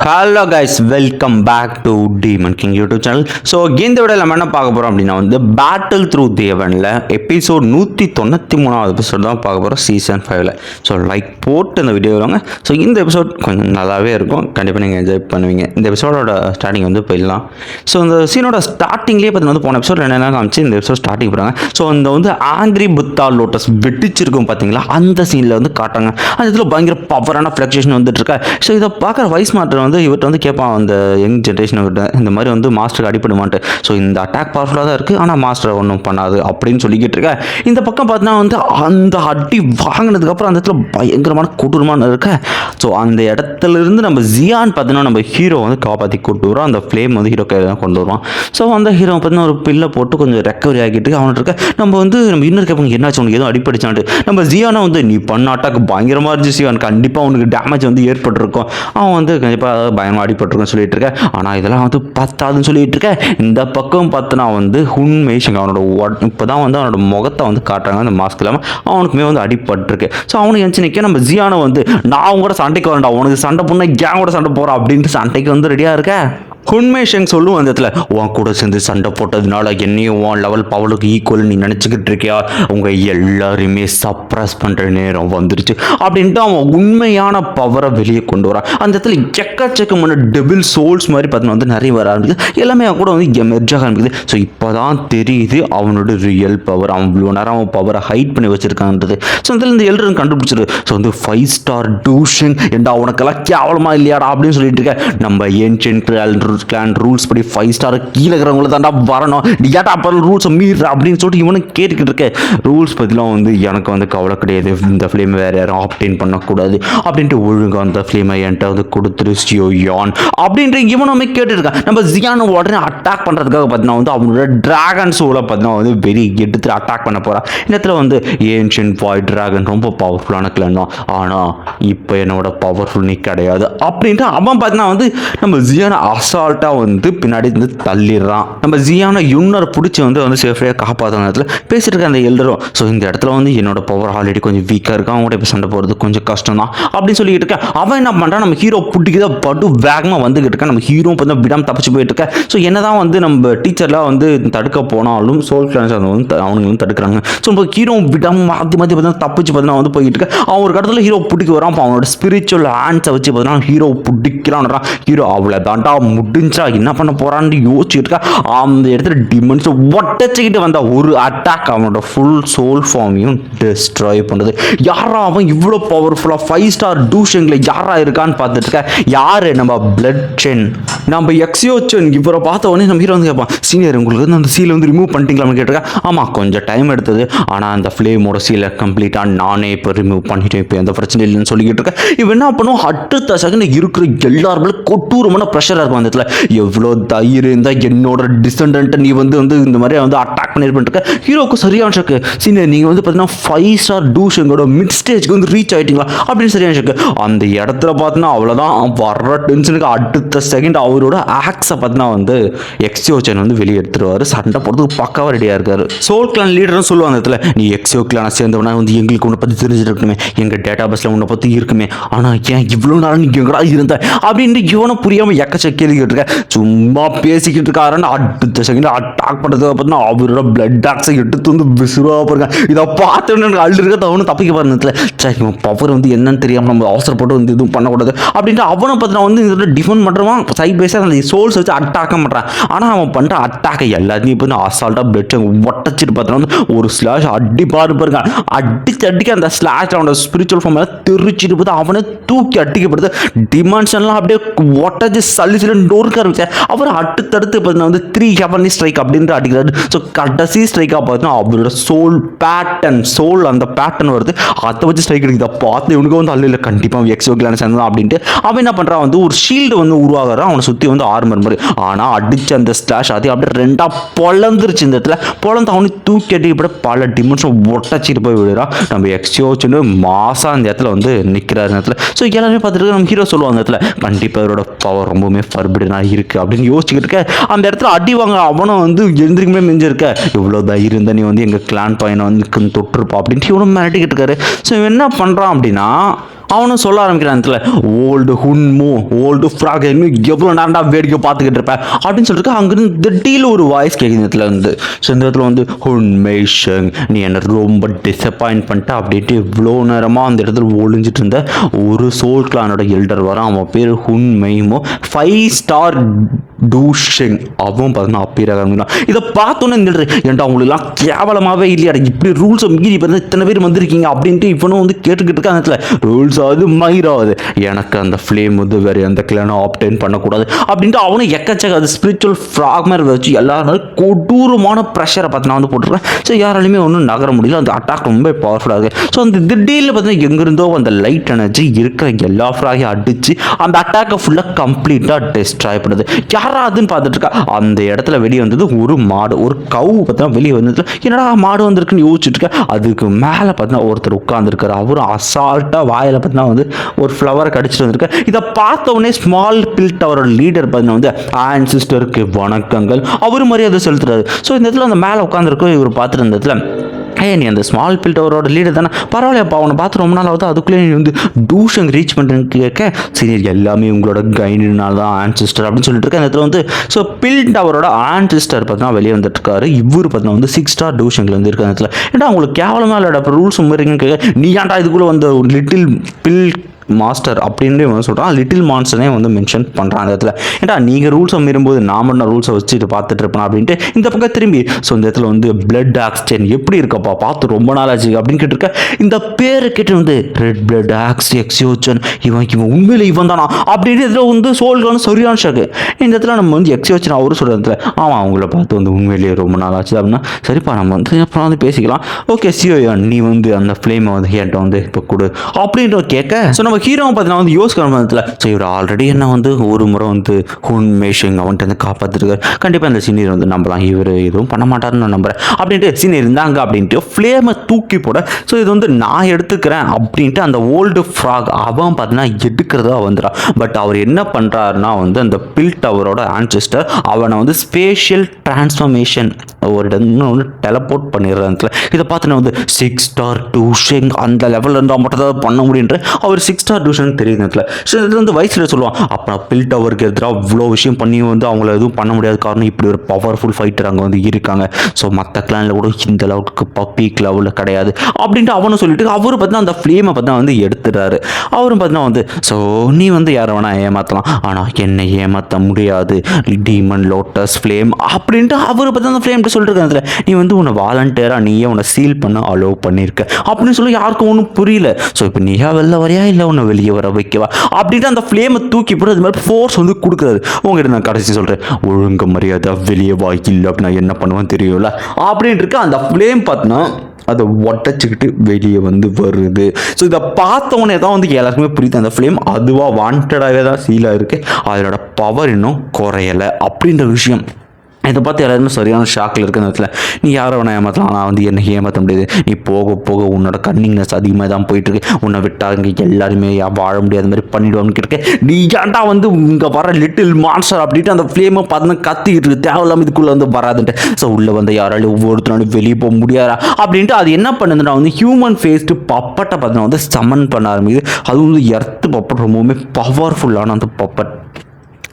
Hello guys, welcome back to demon king YouTube channel. So இந்த விட நம்ம என்ன பார்க்க போகிறோம் அப்படின்னா பேட்டில் த்ரூ தேவனில் எபிசோட் 193வது எபிசோட் தான் பார்க்க போகிறோம் சீசன் 5ல். ஸோ லைக் போட்டு இந்த வீடியோ வருவாங்க. ஸோ இந்த எபிசோட் கொஞ்சம் நல்லாவே இருக்கும், கண்டிப்பாக நீங்கள் என்ஜாய் பண்ணுவீங்க. இந்த எபிசோடோட ஸ்டார்டிங் போயிடலாம். ஸோ இந்த சீனோட ஸ்டார்டிங்லேயே பார்த்தீங்கன்னா போன எபிசோட் என்னென்ன காமிச்சு இந்த எபிசோட் ஸ்டார்டிங் போகிறாங்க. ஸோ அந்த ஆங்கிரி புத்தா லோட்டஸ் வெட்டிச்சிருக்கும் பார்த்தீங்களா, அந்த சீனில் காட்டுறாங்க. அந்த இதில் பயங்கர பவரான ஃப்ளக்சுவேஷன் இருக்கா. ஸோ இதை பார்க்குற வைஸ் மாஸ்டர் இவர்கிட்ட கேட்பான், அந்த யங் ஜென்ரேஷன் இந்த மாதிரி மாஸ்டருக்கு அடிப்படுமான்ட்டு. ஸோ இந்த அட்டாக் பவர்ஃபுல்லாக தான் இருக்குது, ஆனால் மாஸ்டர் ஒன்றும் பண்ணாது அப்படின்னு சொல்லிக்கிட்டு இருக்கேன். இந்த பக்கம் பார்த்தீங்கன்னா அந்த அடி வாங்கினதுக்கப்புறம் அந்த இடத்துல பயங்கரமான கொடூரமான இருக்க. ஸோ அந்த இடத்துல இருந்து நம்ம ஜியான் பார்த்தீங்கன்னா நம்ம ஹீரோ காப்பாற்றி கூட்டு வரோம். அந்த ஃப்ளேம் ஹீரோ கையில் கொண்டு வருவான். ஸோ அந்த ஹீரோ பார்த்தீங்கன்னா ஒரு பில்லை போட்டு கொஞ்சம் ரெக்கவரி ஆகிட்டு அவன்கிட்ட இருக்க. நம்ம இன்னொரு கேட்பாங்க, என்னாச்சு உனக்கு எதுவும் அடிப்படிச்சான்ட்டு. நம்ம ஜியானா நீ பண்ண அட்டாக் பயங்கரமாக இருந்துச்சு ஜியான், கண்டிப்பாக உனக்கு டேமேஜ் ஏற்பட்டிருக்கும், அவன் கண்டிப்பாக பயங்கரமாக அடிபட்டிருக்குன்னு சொல்லிட்டு இருக்கேன். ஆனால் இதெல்லாம் பத்தாதுன்னு சொல்லிட்டு இருக்கேன். இந்த பக்கம் பார்த்தனா உண்மைஷங்க அவனோட இப்போ தான் அவனோட முகத்தை காட்டுறாங்க. அந்த மாஸ்க் இல்லாமல் அவனுக்குமே அடிபட்டிருக்கு. ஸோ அவனுக்கு எந்த நிற்க நம்ம ஜியானை நான் அவங்க கூட சண்டைக்கு வரேன்டா, உனக்கு சண்டை பண்ண கேங் கூட சண்டை போகிறான் அப்படின்ட்டு சண்டைக்கு ரெடியாக இருக்கேன். உண்மைஷங்க சொல்லும் அந்த இடத்துல, உன் கூட சேர்ந்து சண்டை போட்டதுனால என்னையும் உன் லெவல் பவலுக்கு ஈக்குவல் நீ நினச்சிக்கிட்டு இருக்கியா, உங்கள் எல்லாருமே சப்ரஸ் பண்ணுற நேரம் வந்துருச்சு அப்படின்ட்டு அவன் உண்மையான பவரை வெளியே கொண்டு வரான். அந்த இடத்துல எக்கச்சக்கமான டெபிள் சோல்ஸ் மாதிரி பார்த்தீங்கன்னா நிறைய வர ஆரம்பிக்குது. எல்லாமே அவன் கூட மெர்ஜாக ஆரம்பிக்குது. ஸோ இப்போ தான் தெரியுது அவனோட ரியல் பவர். அவன் இவ்வளோ நேரம் அவன் பவரை ஹைட் பண்ணி வச்சிருக்கான்றது. ஸோ அதில் இந்த எல்லாரும் கண்டுபிடிச்சிரு. ஸோ 5 ஸ்டார் டூஷன் ஏண்டா உனக்கெல்லாம் கேவலமாக இல்லையாடா அப்படின்னு சொல்லிட்டு இருக்கேன். நம்ம ஏன்ஷியன்ட் கிளான் ரூல்ஸ் படி 5 ஸ்டார் கீழே இருக்கிறவங்கள தாண்டா வரணும், நீ ஏட்டா அப்போ ரூல்ஸை மீற அப்படின்னு சொல்லிட்டு இவனுக்கு கேட்டுக்கிட்டு இருக்கேன். ரூல்ஸ் பற்றிலாம் எனக்கு கவலை கிடையாது, இந்த ஃபிலிம் வேறு யாரும் ஆப்டெயின் பண்ணக்கூடாது அப்படின்ட்டு ஒழுங்காக அந்த ஃபிலிமை என்கிட்ட கொடுத்துரு ஜியான் அப்படின்ற இவனுமே கேட்டுருக்கான். நம்ம ஜியானை உடனே அட்டாக் பண்ணுறதுக்காக பார்த்தீங்கன்னா அவனோட டிராகன் சோலை பார்த்தீங்கன்னா வெறி எடுத்துட்டு அட்டாக் பண்ண போகிறான். இந்த இடத்துல ஏன்ஷியன்ட் வாய்ட் டிராகன் ரொம்ப பவர்ஃபுல்லான கிளான் தான், ஆனால் இப்போ என்னோட பவர்ஃபுல் நீ கிடையாது அப்படின்ட்டு அவன் பார்த்தீங்கன்னா நம்ம ஜியானை அசால்ட்டாக பின்னாடி தள்ளிடுறான். நம்ம ஜியானை யுன்னரை பிடிச்சி சேஃப்டியாக காப்பாற்ற நேரத்தில் பேசிட்டு இருக்க அந்த எல்டரும். ஸோ இந்த இடத்துல என்னோட பவர் ஆல்ரெடி கொஞ்சம் வீக்காக இருக்கு, அவங்க கூட இப்போ சண்டை போகிறது கொஞ்சம் கஷ்டம் தான் அப்படின்னு சொல்லிட்டு இருக்கேன். அவன் என்ன பண்ணுறான், நம்ம ஹீரோ பிடிக்கதான் பட்டு வேகமாக வந்துகிட்டு இருக்கேன். நம்ம ஹீரோ விடாமல் தப்பிச்சு போயிட்டு இருக்கேன். ஸோ என்னதான் நம்ம டீச்சர்லாம் தடுக்க போனாலும் சோல் கிளான்ஸ் அவனுங்களும் தடுக்கிறாங்க. ஸோ நம்ம ஹீரோ விடாமல் மாற்றி பார்த்தீங்கன்னா தப்பிச்சு பார்த்தீங்கன்னா போயிட்டு இருக்கேன். அவன் ஒரு இடத்துல ஹீரோ பிடிக்க வரான். அவனோட ஸ்பிரிச்சுவல் ஹேண்ட்ஸை வச்சு பார்த்தீங்கன்னா ஹீரோ பிடிக்கிறான்றான். ஹீரோ அவ்வளோ தாண்டா முடிஞ்சா என்ன பண்ண போறான்னு யோசிச்சுட்டு இருக்கா. அந்த இடத்துல டிமன்ஸ் ஒட்டச்சிக்கிட்டு வந்த ஒரு அட்டாக் அவனோட ஃபுல் சோல் ஃபார்மையும் டிஸ்ட்ராய் பண்ணுறது. யாரா அவன் இவ்வளோ பவர்ஃபுல்லாக 5 ஸ்டார் டூஷன்ல யாரா இருக்கான்னு பார்த்துட்டு இருக்க. யாரு நம்ம பிளட் சென், நம்ம எக்ஸியோச்சன். இவரை பார்த்த உடனே நம்ம ஹீரோ கேட்பான், சீனியர் உங்களுக்கு அந்த சீலை ரிமூவ் பண்ணிட்டீங்களான்னு கேட்டிருக்கேன். ஆமாம் கொஞ்சம் டைம் எடுத்தது, ஆனால் அந்த ஃப்ளேமோட சீலை கம்ப்ளீட்டாக நானே இப்போ ரிமூவ் பண்ணிட்டேன், இப்போ எந்த பிரச்சனை இல்லைன்னு சொல்லிக்கிட்டு இருக்கேன். இவன் என்ன பண்ணுவோம், அடுத்த செகண்ட் இருக்கிற எல்லாருமே கொட்டூரமான ப்ரெஷராக இருக்கும். அந்த இடத்துல எவ்வளோ தைரியம் இருந்தால் என்னோட டிசெண்டன்ட்டை நீ இந்த மாதிரி அட்டாக் பண்ணிருக்க. ஹீரோக்கு சரியான ஷக்கு, சீனியர் நீங்கள் பார்த்தீங்கன்னா 5 ஸ்டார் டூஷனோட மிட் ஸ்டேஜ்க்கு ரீச் ஆகிட்டீங்களா அப்படின்னு சரியான ஷக்கு. அந்த இடத்துல பார்த்தீங்கன்னா அவ்வளோதான், வர்ற டென்ஷனுக்கு அடுத்த செகண்ட் அவரோட ஆக்ஸை பார்த்தீங்கன்னா எக்ஸியோச்சன் வெளியே எடுத்துருவாரு. சண்டை போடுறதுக்கு பக்காவாக ரெடியாக இருக்காரு. சோல் கிளான் லீடர்னு சொல்லுவாங்க இடத்துல, நீ எக்ஸியோ கிளானை சேர்ந்தவனா எங்களுக்கு உன்னை பற்றி தெரிஞ்சிருக்கணுமே, எங்கள் டேட்டா பேஸில் உன்னை பற்றி இருக்குமே, ஆனால் ஏன் இவ்வளோ நேரம் நீங்கள் எங்கடா இருந்த அப்படின்ட்டு இவனை புரியாமல் எக்கச்சக்க கேள்வி கேட்டிருக்கேன். சும்மா பேசிக்கிட்டு இருக்காருன்னு அடுத்த செகண்ட் அட்டாக் பண்ணுறதுக்கு பார்த்தீங்கன்னா அவரோட பிளட் டாக்ஸை எடுத்து விசுவா பாருங்க. இதை பார்த்து அள்ளு இருக்க அவனு தப்பிக்க பாருங்க. சரி இவன் பவர் என்னன்னு தெரியாமல் நம்ம அவசரப்பட்டு இதுவும் பண்ணக்கூடாது அப்படின்ட்டு அவனை பார்த்தீங்கன்னா இதில் டிஃபெண்ட் பண்ணுறான். சைட் பேஸாக அந்த சோல்ஸ் வச்சு அட்டாக் பண்ணுறான். ஆனால் அவன் பண்ணுற அட்டாக்கை எல்லாத்தையும் இப்போ அசால்ட்டாக பிளட் ஒட்டச்சிட்டு பார்த்தீங்கன்னா ஒரு ஸ்லாஷ் அடி பாருங்க. அடிக்க அந்த ஸ்லாஷ் அவனோட ஸ்பிரிச்சுவல் ஃபார்ம் தெரிச்சிட்டு பார்த்து அவனை தூக்கி அடிக்கப்படுது. டிமென்ஷன்லாம் அப்படியே ஒட்டச்சு சல்லி நொறுக்க ஆரம்பிச்சு. அவர் அடுத்தடுத்து பார்த்தீங்கன்னா 3 ஹெவன்லி ஸ்ட்ரைக் அப்படின்ற அடிக்கிறாரு. ஸோ கடைசி ஸ்ட்ரைக்காக பார்த்தீங்கன்னா அவரோட சோல் பேட்டர்ன், சோல் அந்த பேட்டர்ன் வருது, அதை வச்சு ஸ்ட்ரைக் அடிக்குது. பார்த்து இவனுக்கு அல்ல கண்டிப்பாக எக்ஸோ கிளான் சேர்ந்தான் அப்படின்ட்டு அவன் என்ன பண்ணுறான், ஒரு ஷீல்டு உருவாகிறான். அவனை சுற்றி ஆர்மர் மாதிரி. ஆனால் அடிச்ச அந்த ஸ்லாஷ் அது அப்படியே 2ஆ பொழந்துருச்சு. இந்த இடத்துல பொழந்து அவனுக்கு தூக்கி அடிக்கப்பட பல டிமென்ஷன் ஒட்டச்சிட்டு போய் விடுறான். நம்ம எக்ஸியோச்சுன்னு மாசா அந்த இடத்துல நிற்கிறாரு இடத்துல. ஸோ எல்லாருமே பார்த்துட்டு நம்ம ஹீரோ சொல்லுவாங்க இடத்துல கண்டிப்பாக அவரோட பவர் ரொம்பவுமே ஃபர்பிடனாக இருக்குது அப்படின்னு யோசிச்சுக்கிட்டு இருக்க. அந்த இடத்துல அடி வாங்க அவனும் எழுந்திருக்குமே மிஞ்சிருக்க. இவ்வளோ தைரியம் இருந்தால் நீ எங்கள் கிளான் பையனை தொற்றுப்பா அப்படின்ட்டு இவனும் மிரட்டிக்கிட்டு இருக்காரு. ஸோ இவன் என்ன பண்ணுறான் அப்படின்னா அவனும் சொல்ல ஆரம்பிக்கிறான் இடத்துல ஓல்டு ஹுன்மோ ஓல்டு ஃப்ராக் இன்னும் எவ்வளோ நேரம்டா வேடிக்கை பார்த்துக்கிட்டு இருப்பேன் அப்படின்னு சொல்லிட்டு அங்கிருந்து திடீர்னு ஒரு வாய்ஸ் கேட்குது இடத்துல வந்து. ஸோ இந்த இடத்துல வந்து ஹுன்மேஷங் நீ என்ன ரொம்ப டிசப்பாயின்ட் பண்ணிட்டு அப்படின்ட்டு இவ்வளோ நேரமாக அந்த இடத்துல ஒளிஞ்சிட்டு இருந்த ஒரு சோல் கிளானோட எல்டர் வரான். அவன் பேர் ஹுன்மெய்மோ 5 ஸ்டார் டூஷிங் அவன் பார்த்தீங்கன்னா அப்பீராக இருந்தான். இதை பார்த்தோன்னே இந்த ஏன்டா அவங்களுக்குலாம் கேவலமாகவே இல்லையா இப்படி ரூல்ஸை மீறி பார்த்தா இத்தனை பேர் வந்திருக்கீங்க அப்படின்ட்டு இவனும் வந்து கேட்டுக்கிட்டு இருக்க அந்த இடத்துல ரூல்ஸ் ஆகுது மயிராகுது எனக்கு அந்த ஃப்ளேம் வந்து வேறு எந்த கிளானும் ஆப்டைன் பண்ணக்கூடாது அப்படின்ட்டு அவனும் எக்கச்சக்க அது ஸ்பிரிச்சுவல் ஃப்ராக் மாதிரி வச்சு எல்லாரும் கொடூரமான ப்ரெஷரை பார்த்து நான் வந்து போட்டுருக்கேன். ஸோ யாராலுமே ஒன்றும் நகர முடியல. அந்த அட்டாக் ரொம்ப பவர்ஃபுல்லாக இருக்குது. ஸோ அந்த திடீர்னு பார்த்தீங்கன்னா எங்கிருந்தோ அந்த லைட் எனர்ஜி இருக்கிற எல்லா ஃப்ராகையும் அடித்து அந்த அட்டாக்கை ஃபுல்லாக கம்ப்ளீட்டாக டெஸ்ட்ராய் பண்ணுது. யாராதுன்னு பார்த்துட்டு இருக்கா அந்த இடத்துல வெளியே வந்தது ஒரு மாடு, ஒரு கவு பார்த்தீங்கன்னா வெளியே வந்தது. என்னடா மாடு வந்திருக்குன்னு யோசிச்சுட்டு இருக்கேன். அதுக்கு மேலே பார்த்தீங்கன்னா ஒருத்தர் உட்காந்துருக்காரு. அவரும் அசால்ட்டாக வாயில் பார்த்தீங்கன்னா வந்து ஒரு ஃப்ளவரை கடிச்சிட்டு வந்திருக்காரு. இதை பார்த்த உடனே ஸ்மால் பில் டவரோட லீடர் பார்த்தீங்கன்னா வந்து ஆன்சிஸ்டருக்கு வணக்கங்கள் அவர் மரியாதை செலுத்துறாரு. ஸோ இந்த இடத்துல அந்த மேலே உட்காந்துருக்கோம் இவர் பார்த்துட்டு இந்த இடத்துல நீ அந்த ஸ்மால் பில் டவரோட லீடர் தானே பரவாயில்லையாப்பா அவனை பார்த்து ரொம்ப நாள் ஆகுது அதுக்குள்ளே நீ வந்து டூஷங் ரீச் பண்ணுறேன்னு கேட்க சீனியர் எல்லாமே உங்களோட கைடுனால தான் ஆன்சிஸ்டர் அப்படின்னு சொல்லிட்டு இருக்கேன். அந்த இடத்துல வந்து ஸோ பில் டவரோட ஆன்சிஸ்டர் பார்த்தீங்கன்னா வெளியே வந்துட்டு இருக்காரு. இவர் பார்த்தீங்கன்னா வந்து 6 ஸ்டார் டூஷங்கில் வந்து இருக்க இடத்துல ஏன்னா அவங்களுக்கு கேவலமாக இல்லைடா இப்போ ரூல்ஸ் மாரிங்கன்னு கேட்க நீ ஏன்டா இதுக்குள்ளே வந்து லிட்டில் பில் மாஸ்டர் அப்படின்னு வந்து சொல்கிறான். லிட்டில் மான்ஸ்டரே வந்து மென்ஷன் பண்ணுறான் அந்த இடத்துல. ஏன்டா நீங்கள் ரூல்ஸை மீறும்போது நான் மட்டும் ரூல்ஸை வச்சுட்டு பார்த்துட்டு இருப்பேன் அப்படின்ட்டு இந்த பக்கம் திரும்பி ஸோ இந்த இடத்துல வந்து பிளட் ஆக்ஸ்டென் எப்படி இருக்கப்பா பார்த்து ரொம்ப நாள் ஆச்சு அப்படின்னு கேட்டிருக்க. இந்த பேரை கேட்டு வந்து ரெட் பிளட் ஆக்ஸ் எக்ஸியோச்சன் இவன் உண்மையில இவன் தானா அப்படின்னு இதில் வந்து சோல்கான சரியான ஷாக்கு. இந்த இடத்துல நம்ம வந்து எக்ஸியோச்சன் அவரும் சொல்கிறதுல ஆமாம் அவங்கள பார்த்து வந்து உண்மையிலேயே ரொம்ப நாள் ஆச்சு அப்படின்னா சரிப்பா நம்ம வந்து அப்புறம் வந்து பேசிக்கலாம். ஓகே சியோயான் நீ வந்து அந்த ஃப்ளேமை வந்து என்கிட்ட வந்து இப்போ கொடு அப்படின்ற கேட்க ஸோ நம்ம ஹீரோ பார்த்தீங்கன்னா வந்து யோசிக்கிற ஸோ இவர் ஆல்ரெடி என்ன வந்து ஒரு முறை வந்து ஹுன்மேஷிங் அவன்ட்டு வந்து காப்பாற்றிருக்காரு. கண்டிப்பாக இந்த சீனியர் வந்து நம்பலாம் இவர் எதுவும் பண்ண மாட்டாருன்னு நான் நம்புறேன் அப்படின்ட்டு சீனியர் இருந்தாங்க அப்படின்ட்டு ஃப்ளேமை தூக்கி போட ஸோ இது வந்து நான் எடுத்துக்கிறேன் அப்படின்ட்டு அந்த ஓல்டு ஃப்ராக் அவன் பார்த்தீங்கன்னா எடுக்கிறதா வந்துடான். பட் அவர் என்ன பண்ணுறாருன்னா வந்து அந்த பில் டவரோட ஆன்செஸ்டர் அவனை வந்து ஸ்பேஷியல் டிரான்ஸ்ஃபர்மேஷன் ஒரு இடத்துல வந்து டெலபோர்ட் பண்ணிடுறான். இதை பார்த்து வந்து 6 ஸ்டார் டூஷிங் அந்த லெவலில் இருந்தால் மட்டும் தான் பண்ண முடியுன்ற அவர் 6 ஸ்டார் டூஷன் தெரியுது இடத்துல. ஸோ இதில் வந்து வயசில் சொல்லுவான் அப்புறம் பில் டவருக்கு எதிராக அவ்வளோ விஷயம் பண்ணி வந்து அவங்கள எதுவும் பண்ண முடியாத காரணம் இப்படி ஒரு பவர்ஃபுல் ஃபைட்டர் அங்கே வந்து இருக்காங்க. ஸோ மற்ற கிளானில் கூட இந்த அளவுக்கு பீக் லெவலில் கிடையாது அப்படின்ட்டு அவனும் சொல்லிட்டு அவரும் பார்த்தீங்கன்னா அந்த ஃப்ளேமை பார்த்தா வந்து எடுத்துடுறாரு. அவரும் பார்த்தீங்கன்னா வந்து ஸோ நீ வந்து யாரை வேணா ஏமாற்றலாம் ஆனால் என்னை ஏமாற்ற முடியாது டீமன் லோட்டஸ் ஃப்ளேம் அப்படின்ட்டு அவர் பார்த்தா அந்த ஃப்ளேம்ட்டு சொல்லிட்டு இருக்காங்க. நீ வந்து உன்னை வாலண்டியராக நீயே உன்னை சீல் பண்ண அலோவ் பண்ணியிருக்க அப்படின்னு சொல்லி யாருக்கும் ஒன்றும் புரியல. ஸோ இப்போ நீயா வெளில வரையா இல்லை உன்னை வெளியே வர வைக்கவா அப்படின்ட்டு அந்த ஃப்ளேமை தூக்கி போட்டு அது மாதிரி ஃபோர்ஸ் வந்து கொடுக்குறாரு. உங்ககிட்ட நான் கடைசி சொல்கிறேன் ஒழுங்கு மரியாதை வெளியே வா இல்லை அப்படின்னா என்ன பண்ணுவேன்னு தெரியல அப்படின்ட்டு இருக்கு. அந்த ஃப்ளேம் பார்த்தோன்னா அதை ஒட்டச்சிக்கிட்டு வெளியே வந்து வருது. ஸோ இதை பார்த்தவொடனே தான் வந்து எல்லாருக்குமே புரியுது அந்த ஃப்ளேம் அதுவாக வாண்டடாகவே தான் சீலாக இருக்குது. அதனோட பவர் இன்னும் குறையலை அப்படின்ற விஷயம். இதை பார்த்து எல்லாருமே சரியான ஷாக்கில் இருக்கிற இடத்துல நீ யாரை வேணா ஏமாற்றலாம் ஆனால் வந்து என்னை ஏமாற்ற முடியாது. நீ போக போக உன்னோட கன்னிங்னஸ் அதிகமாக தான் போயிட்டுருக்கு. உன்னை விட்டால் இங்கே எல்லாருமே வாழ முடியாத மாதிரி பண்ணிவிடுவான்னு கேட்க நீ ஏன்டா வந்து இங்கே வர லிட்டில் மான்ஸ்டர் அப்படின்ட்டு அந்த ஃப்ளேமை பார்த்து கத்திக்கிட்டு இருக்கு தேவையில்லாமல் இதுக்குள்ளே வந்து வராதுன்ட்டு. ஸோ உள்ளே வந்து யாராலும் ஒவ்வொருத்தராலும் வெளியே போக முடியாதா அப்படின்ட்டு அது என்ன பண்ணுதுன்னா வந்து ஹியூமன் ஃபேஸ்டு பப்பட்டை பார்த்தீங்கன்னா வந்து சமன் பண்ண ஆரம்பிக்குது. அது வந்து எர்த்து பப்பட் ரொம்பவுமே பவர்ஃபுல்லான அந்த பப்பட்.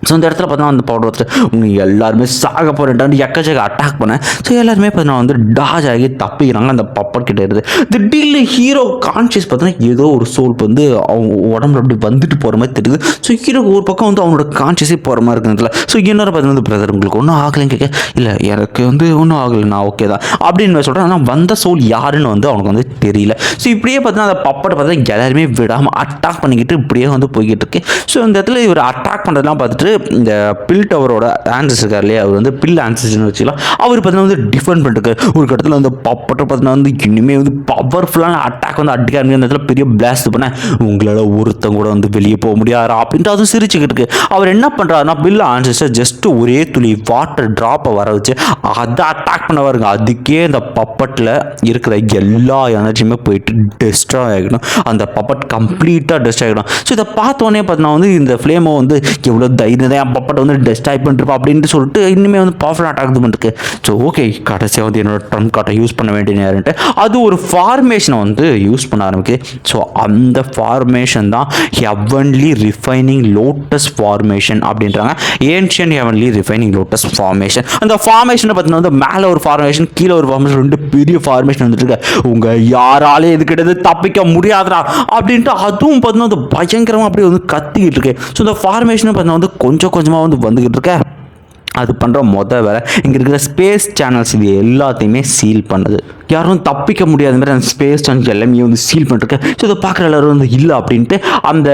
ஸோ இந்த இடத்துல பார்த்தீங்கன்னா அந்த பவுடர் வச்சுட்டு உங்கள் எல்லாருமே சாக போகிறேன்ட்டு எக்கச்சக்க அட்டாக் பண்ணேன். ஸோ எல்லாருமே பார்த்தீங்கன்னா வந்து டாஜ் ஆகி தப்பிக்கிறாங்க அந்த பப்பர் கிட்டே இருந்து. திடீர்னு ஹீரோ கான்ஷியஸ் பார்த்தீங்கன்னா ஏதோ ஒரு சோல் வந்து அவங்க உடம்புல அப்படி வந்துட்டு போகிற மாதிரி தெரியுது. ஸோ ஹீரோ ஒரு பக்கம் வந்து அவனோட கான்ஷியஸே போகிற மாதிரி இருக்கிறதுல ஸோ இன்னொரு பார்த்தீங்கன்னா பிரதர் உங்களுக்கு ஒன்றும் ஆகலைன்னு கேட்க இல்லை எனக்கு வந்து ஒன்றும் ஆகலை நான் ஓகே தான் அப்படின்னு சொல்கிறேன். ஆனால் வந்த சோல் யாருன்னு வந்து அவனுக்கு வந்து தெரியல. ஸோ இப்படியே பார்த்தீங்கன்னா அந்த பப்பரை பார்த்தா எல்லாருமே விடாமல் அட்டாக் பண்ணிக்கிட்டு இப்படியே வந்து போய்கிட்டு இருக்கு. ஸோ இந்த இடத்துல இவர் அட்டாக் பண்ணுறதுலாம் பார்த்துட்டு இந்த பில் டவரோட ஆன்சர்ஸ் இருக்கார் இல்லையா அவர் வந்து பில் ஆன்சர்ஸ்னு வச்சுக்கலாம். அவர் பார்த்தீங்கன்னா வந்து டிஃபெண்ட் பண்ணிருக்காரு. ஒரு கட்டத்தில் வந்து பப்பட்டை பார்த்தீங்கன்னா வந்து இனிமேல் வந்து பவர்ஃபுல்லான அட்டாக் வந்து அடிக்க அந்த இடத்துல பெரிய பிளாஸ்ட் பண்ண உங்களால் ஒருத்தங்க கூட வந்து வெளியே போக முடியாது அப்படின்ட்டு அதுவும் சிரிச்சுக்கிட்டு இருக்கு. அவர் என்ன பண்ணுறாருன்னா பில் ஆன்சர்ஸை ஜஸ்ட்டு ஒரே துளி வாட்டர் ட்ராப்பை வர வச்சு அதை அட்டாக் பண்ண வருங்க. அதுக்கே அந்த பப்பட்டில் இருக்கிற எல்லா எனர்ஜியுமே போயிட்டு டெஸ்ட்ராய் ஆகிடும். அந்த பப்பட் கம்ப்ளீட்டாக டெஸ்ட் ஆகிடும். ஸோ இதை பார்த்தோன்னே பார்த்தீங்கன்னா வந்து இந்த ஃப்ளேமை வந்து எவ்வளோ தைரியம் தான் என் பப்பட்டை வந்து டெஸ்ட்ராய் பண்ணிருப்பா அப்படின்ட்டு சொல்லிட்டு இன்னுமே வந்து பவர்ஃபுல் அட்டாக் பண்ணிருக்கு. ஸோ ஓகே, கடைசியாக வந்து என்னோட ட்ரம்ப் கார்டை யூஸ் பண்ண வேண்டிய நேரம்ட்டு அது ஒரு ஃபார்மேஷனை வந்து யூஸ் பண்ண ஆரம்பிக்குது. ஸோ அந்த ஃபார்மேஷன் தான் ஹெவன்லி ரிஃபைனிங் லோட்டஸ் ஃபார்மேஷன் அப்படின்றாங்க. Ancient heavenly refining lotus formation. அந்த ஃபார்மேஷனை பார்த்தீங்கன்னா வந்து மேலே ஒரு ஃபார்மேஷன், கீழே ஒரு ஃபார்மேஷன், 2 பெரிய ஃபார்மேஷன் வந்துட்டு இருக்கு. உங்கள் யாராலே இது கிட்ட தப்பிக்க முடியாதுடா அப்படின்ட்டு அதுவும் பார்த்தீங்கன்னா வந்து பயங்கரமாக அப்படியே வந்து கத்திக்கிட்டு இருக்கு. ஸோ இந்த ஃபார்மேஷனும் பார்த்தீங்கன்னா வந்து கொஞ்சம் கொஞ்சமாக வந்து வந்துக்கிட்டு இருக்க. அது பண்ணுற வேலை இங்கே இருக்கிற ஸ்பேஸ் சேனல்ஸ் இது எல்லாத்தையுமே சீல் பண்ணுது. யாரும் தப்பிக்க முடியாத மாதிரி அந்த ஸ்பேஸ் சேனல்ஸ் எல்லாமே வந்து சீல் பண்ணிருக்கேன். ஸோ இதை பார்க்குற எல்லாரும் வந்து இல்லை அப்படின்ட்டு அந்த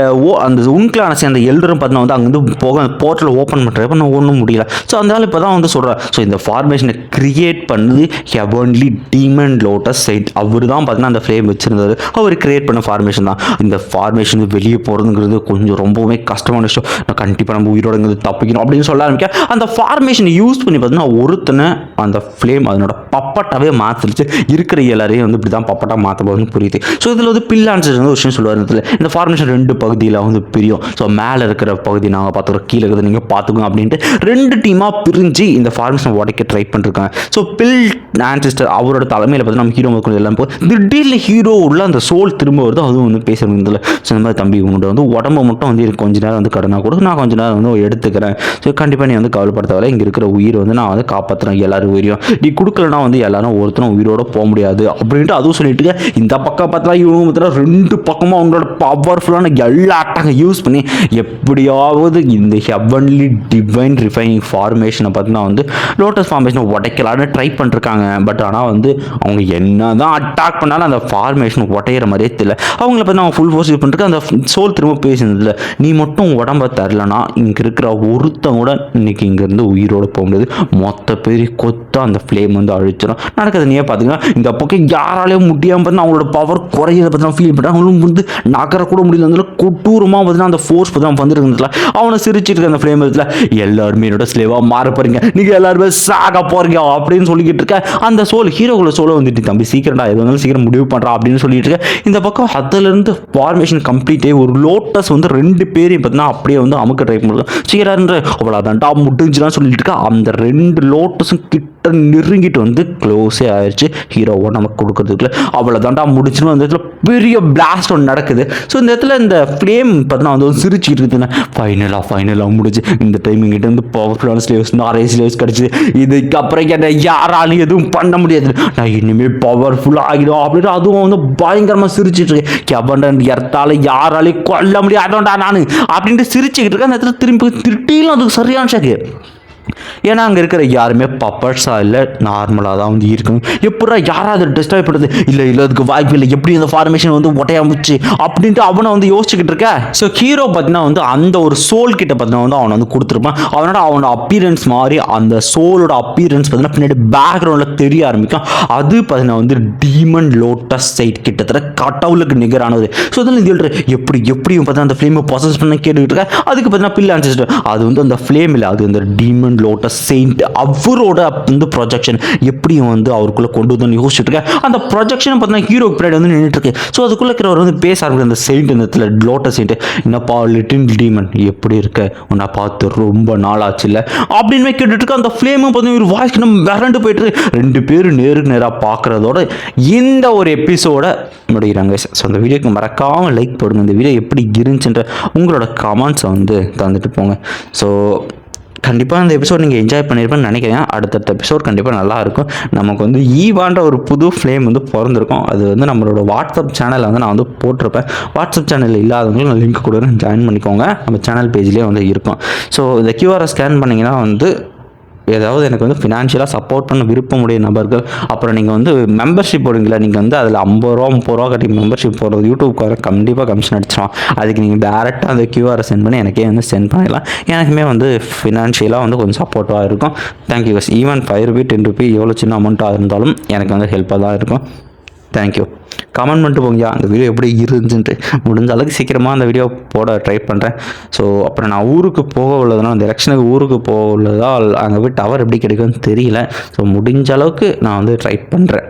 உன்கிளான அந்த எல்டரும் பார்த்தீங்கன்னா வந்து அங்கே வந்து போர்ட்டல் ஓப்பன் பண்ணுறப்ப பண்ண ஒன்றும் முடியல. ஸோ அதனால இப்போ தான் வந்து சொல்கிறேன். ஸோ இந்த ஃபார்மேஷனை கிரியேட் பண்ணது ஹெவன்லி டீமன் லோட்டஸ் சைட். அவர் தான் பார்த்தீங்கன்னா அந்த ஃப்ரேம் வச்சிருந்தாரு. அவர் கிரியேட் பண்ண ஃபார்மேஷன் தான். இந்த ஃபார்மேஷன் வெளியே போகிறதுங்கிறது கொஞ்சம் ரொம்பவுமே கஷ்டமான விஷயம். நான் கண்டிப்பாக நம்ம உயிரோடு தப்பிக்கணும் அப்படின்னு சொல்ல ஆரம்பிக்க அந்த ஃபார்மேஷன் யூஸ் பண்ணி பார்த்தீங்கன்னா ஒருத்தனை அந்த ஃப்ளேம் அதனோட பப்பட்டாவே மாற்றிடுச்சு. இருக்கிற எல்லாரையும் வந்து இப்படி தான் பப்பட்டா மாற்றப்போகுதுன்னு புரியுது. ஸோ இதில் வந்து பில்லான்சர் வந்து ஒரு விஷயம் சொல்லுவார். இந்த ஃபார்மேஷன் 2 பகுதியில் வந்து பிரியும். ஸோ மேலே இருக்கிற பகுதி நாங்கள் பார்த்துக்கிறோம், கீழே இருக்கிறது நீங்கள் பார்த்துக்கோங்க அப்படின்ட்டு 2 டீமாக பிரிஞ்சு இந்த ஃபார்மேஷன் உடைக்க ட்ரை பண்ணிருக்காங்க. ஸோ பில் ஆன்சிஸ்டர் அவரோட தலைமையில் பார்த்தீங்கன்னா நம்ம ஹீரோ மக்கள் எல்லாம் போய் திடீர்னு ஹீரோ உள்ள அந்த சோல் திரும்ப வருது. அதுவும் வந்து பேச முடியல. ஸோ இந்த மாதிரி தம்பி உங்கள்கிட்ட வந்து உடம்பு மட்டும் வந்து கொஞ்ச நேரம் வந்து கடனாக கூட நான் கொஞ்ச நேரம் வந்து எடுத்துக்கிறேன். ஸோ கண்டிப்பாக நீ வந்து கவலைப்படுத்தவரை இங்கே இருக்கிற உயிரை வந்து நான் வந்து காப்பாற்றுறேன். எல்லாரும் உயிரையும் நீ கொடுக்கலன்னா வந்து எல்லாரும் ஒருத்தரும் உயிரோட போக முடியாது அப்படின்ட்டு அதுவும் சொல்லிட்டு இந்த பக்கம் பார்த்தா இவங்க பார்த்தா 2 பக்கமும் அவங்களோட பவர்ஃபுல்லான எல்லா அட்டாக யூஸ் பண்ணி எப்படியாவது இந்த ஹெவன்லி டிவைன் ரிஃபைனிங் ஃபார்மேஷனை பார்த்தீங்கன்னா வந்து லோட்டஸ் ஃபார்மேஷனை உடைக்கலான்னு ட்ரை பண்ணிருக்காங்க. பட் ஆனால் வந்து அவங்க என்ன தான் அட்டாக் பண்ணாலும் அந்த ஃபார்மேஷன் உடையிற மாதிரியே தெரியல. அவங்கள பார்த்து அவங்க ஃபுல் ஃபோர்ஸ் யூஸ் பண்ணிட்டு அந்த சோல் திரும்ப பேசுனதில்ல. நீ மட்டும் உடம்ப தரலனா இங்கே இருக்கிற ஒருத்தன் கூட இன்னைக்கு இங்கேருந்து உயிரோடு போக முடியாது. மொத்த பேர் கொத்தா அந்த ஃப்ளேம் வந்து அழிச்சிடும். நடக்கிறது நீயே பார்த்தீங்கன்னா இந்த பக்கம் யாராலையும் முடியாமல் பார்த்தீங்கன்னா அவங்களோட பவர் குறையிறத பார்த்தீங்கன்னா ஃபீல் பண்ணுறாங்க. அவங்களும் வந்து நகரக்கூட முடியல. அந்த கொட்டூரமாக பார்த்தீங்கன்னா அந்த ஃபோர்ஸ் பார்த்தீங்கன்னா வந்துருக்குதுல அவனை சிரிச்சிட்டு அந்த ஃப்ளேம் இடத்துல எல்லாருமே என்னோட ஸ்லேவாக மாற போறீங்க, நீங்கள் எல்லாருமே சாக போறீங்க அப்படின்னு சொல்லிக்கிட்டு இருக்க. அந்த சோல் ஹீரோக்குள்ள சோலை வந்துட்டு தம்பி சீக்கிரம்டா எது வந்தாலும் சீக்கிரம் முடிவு பண்ணுறா அப்படின்னு சொல்லிட்டு இருக்க. இந்த பக்கம் அதிலிருந்து ஃபார்மேஷன் கம்ப்ளீட்டே ஒரு லோட்டஸ் வந்து 2 பேரையும் பார்த்தீங்கன்னா அப்படியே வந்து அமுக்க ட்ரை பண்ணுறது சீக்கிரன்ற அவ்வளோதான்டா முடிஞ்சுலாம் சொல்லிட்டு இருக்கா. அந்த 2 லோட்டஸும் கிட்ட நெருங்கிட்டு வந்து க்ளோஸே ஆயிடுச்சு. ஹீரோவை நமக்கு கொடுக்கறதுக்குள்ள அவ்வளோதான்டா முடிச்சுன்னு அந்த இடத்துல பெரிய பிளாஸ்ட் ஒன்று நடக்குது. ஸோ இந்த இடத்துல இந்த ஃப்ளேம் பார்த்தீங்கன்னா வந்து சிரிச்சுட்டு இருக்குதுன்னா ஃபைனலாக முடிச்சு இந்த டைம் இங்கிட்ட வந்து பவர்ஃபுல்லான ஸ்லேவ்ஸ் நிறைய ஸ்லேவ்ஸ் கிடச்சிது. இதுக்கப்புறம் என்ன யாராலும் எதுவும் பண்ண முடியாது, நான் இனிமேல் பவர்ஃபுல்லாக ஆகிடும் அப்படின்னு அதுவும் வந்து பயங்கரமாக சிரிச்சிட்டு இருக்கேன். கெவன் எர்த்தால யாராலையும் கொல்ல முடியாதோண்டா நான் அப்படின்ட்டு சிரிச்சுக்கிட்டு இருக்கேன். அந்த இடத்துல திரும்பி திட்டிலும் அதுக்கு சரியான ஷாக்கு. ஏன்னா அங்கே இருக்கிற யாருமே பப்பர்ஸாக இல்லை, நார்மலாக தான் வந்து இருக்கணும். எப்படா யாராவது டெஸ்ட்ராய் பண்ணுறது இல்லை அதுக்கு வாய்ப்பு இல்லை, எப்படி இந்த ஃபார்மேஷன் வந்து ஒட்டையாமிச்சு அப்படின்ட்டு அவனை வந்து யோசிச்சுக்கிட்டு இருக்க. ஸோ ஹீரோ பார்த்தீங்கன்னா வந்து அந்த ஒரு சோல் கிட்ட பார்த்தீங்கன்னா வந்து அவனை வந்து கொடுத்துருப்பான். அவனோட அப்பீரன்ஸ் மாதிரி அந்த சோலோட அப்பீரன்ஸ் பார்த்தீங்கன்னா பின்னாடி பேக்ரவுண்டில் தெரிய ஆரம்பிக்கும். அது பார்த்தீங்கன்னா வந்து டீமன் லோட்டஸ் சைட் கிட்டத்தட்ட கடவுளுக்கு நிகரானது. ஸோ அதில் இது எப்படியும் பார்த்தீங்கன்னா அந்த ஃப்ளேமை ப்ராசஸ் பண்ண கேட்டுக்கிட்டு இருக்க. அதுக்கு பார்த்தீங்கன்னா பில் ஆன்சிஸ்டர் அது வந்து அந்த ஃப்ளேம் இல்லை, அது அந்த டீமன் லோட்டஸ் செயின்ட் அவரோட வந்து ப்ரொஜெக்ஷன் எப்படியும் வந்து அவருக்குள்ள கொண்டு வந்து யோசிச்சுட்டு இருக்கேன். அந்த ப்ரொஜெக்ஷன் பார்த்தீங்கன்னா ஹீரோ பின்னாடி வந்து நின்றுட்டு இருக்கு. ஸோ அதுக்குள்ள இருக்கிறவர் வந்து பேச ஆரம்பிக்கிற அந்த செயின்ட் இந்த இடத்துல லோட்டஸ் செயின்ட், என்னப்பா லிட்டில் டீமன் எப்படி இருக்க, உன்னை பார்த்து ரொம்ப நாளாச்சு இல்லை அப்படின்னு கேட்டுட்டு இருக்க. அந்த ஃப்ளேமும் பார்த்தீங்கன்னா ஒரு வாய்ஸ் நம்ம விரண்டு போயிட்டு 2 பேரும் நேருக்கு நேராக பார்க்குறதோட இந்த ஒரு எபிசோட முடிகிறாங்க. ஸோ அந்த வீடியோக்கு மறக்காமல் லைக் போடுங்க. இந்த வீடியோ எப்படி இருந்துச்சுன்ற உங்களோட கமெண்ட்ஸை வந்து தந்துட்டு போங்க. ஸோ கண்டிப்பாக அந்த எபிசோட் நீங்கள் என்ஜாய் பண்ணியிருப்பேன்னு நினைக்கிறேன். அடுத்தடுத்த எபிசோட் கண்டிப்பாக நல்லாயிருக்கும். நமக்கு வந்து ஈவான்ற ஒரு புது ஃப்ளேம் வந்து பிறந்திருக்கும். அது வந்து நம்மளோட வாட்ஸ்அப் சேனலில் வந்து நான் வந்து போட்டிருப்பேன். வாட்ஸ்அப் சேனலில் இல்லாதவங்களும் நான் லிங்க் கூட ஜாயின் பண்ணிக்கோங்க. நம்ம சேனல் பேஜ்லேயே வந்து இருக்கும். ஸோ இந்த கியூஆரை ஸ்கேன் பண்ணிங்கன்னா வந்து ஏதாவது எனக்கு வந்து ஃபினான்ஷியலாக சப்போர்ட் பண்ண விருப்பமுடைய நபர்கள், அப்புறம் நீங்கள் வந்து மெம்பர்ஷிப் போடுவீங்களா, நீங்கள் வந்து அதில் 50 ரூபா 30 ரூபா கட்டி மெம்பர்ஷிப் போடுறது யூடியூப்கார கண்டிப்பாக கமிஷன் அடிச்சிடும். அதுக்கு நீங்கள் டேரெக்டாக அந்த கியூஆரை சென்ட் பண்ணி எனக்கே வந்து சென்ட் பண்ணிடலாம். எனக்குமே வந்து ஃபினான்ஷியலாக வந்து கொஞ்சம் சப்போர்ட்டாக இருக்கும். Thank you bus. Even 5 Ruby 10 Ruby எவ்வளோ சின்ன அமௌண்ட்டாக இருந்தாலும் எனக்கு வந்து ஹெல்ப்பாக தான் இருக்கும். தேங்க்யூ. கமெண்ட் பண்ணிட்டு போங்கயா அந்த வீடியோ எப்படி இருந்துச்சுன்ட்டு. முடிஞ்ச அளவுக்கு சீக்கிரமாக அந்த வீடியோ போட ட்ரை பண்ணுறேன். ஸோ அப்புறம் நான் ஊருக்கு போக உள்ளதுனா அந்த எலெக்ஷனுக்கு ஊருக்கு போக உள்ளதால் அங்கே போய் டவர் எப்படி கிடைக்கும்னு தெரியல. ஸோ முடிஞ்ச அளவுக்கு நான் வந்து ட்ரை பண்ணுறேன்.